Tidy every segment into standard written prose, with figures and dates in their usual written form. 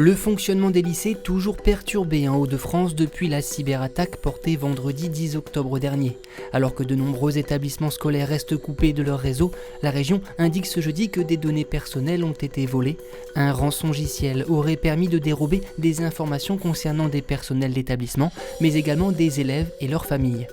Le fonctionnement des lycées toujours perturbé en Hauts-de-France depuis la cyberattaque portée vendredi 10 octobre dernier. Alors que de nombreux établissements scolaires restent coupés de leur réseau, la région indique ce jeudi que des données personnelles ont été volées. Un rançongiciel aurait permis de dérober des informations concernant des personnels d'établissement, mais également des élèves et leurs familles.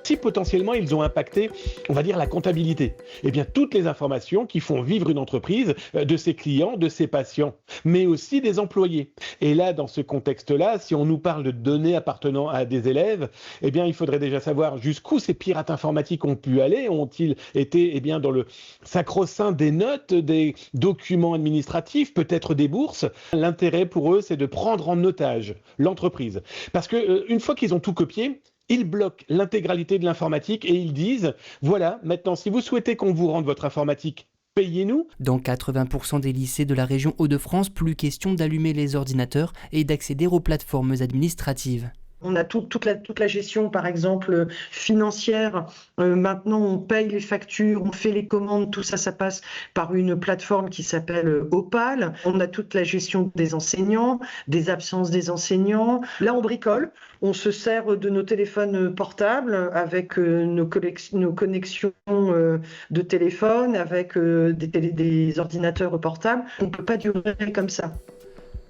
Si potentiellement ils ont impacté, on va dire, la comptabilité, eh bien toutes les informations qui font vivre une entreprise, de ses clients, de ses patients, mais aussi des employés. Et là, dans ce contexte-là, si on nous parle de données appartenant à des élèves, eh bien il faudrait déjà savoir jusqu'où ces pirates informatiques ont pu aller. Ont-ils été dans le sacro-saint des notes, des documents administratifs, peut-être des bourses? L'intérêt pour eux, c'est de prendre en otage l'entreprise. Parce que une fois qu'ils ont tout copié, ils bloquent l'intégralité de l'informatique et ils disent, voilà, maintenant si vous souhaitez qu'on vous rende votre informatique, payez-nous. Dans 80% des lycées de la région Hauts-de-France, plus question d'allumer les ordinateurs et d'accéder aux plateformes administratives. On a toute la gestion, par exemple, financière. Maintenant, on paye les factures, on fait les commandes, tout ça, ça passe par une plateforme qui s'appelle Opal. On a toute la gestion des enseignants, des absences des enseignants. Là, on bricole. On se sert de nos téléphones portables avec nos connexions de téléphone, avec des ordinateurs portables. On ne peut pas durer comme ça.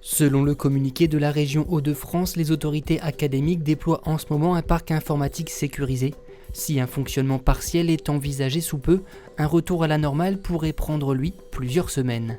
Selon le communiqué de la région Hauts-de-France, les autorités académiques déploient en ce moment un parc informatique sécurisé. Si un fonctionnement partiel est envisagé sous peu, un retour à la normale pourrait prendre, lui, plusieurs semaines.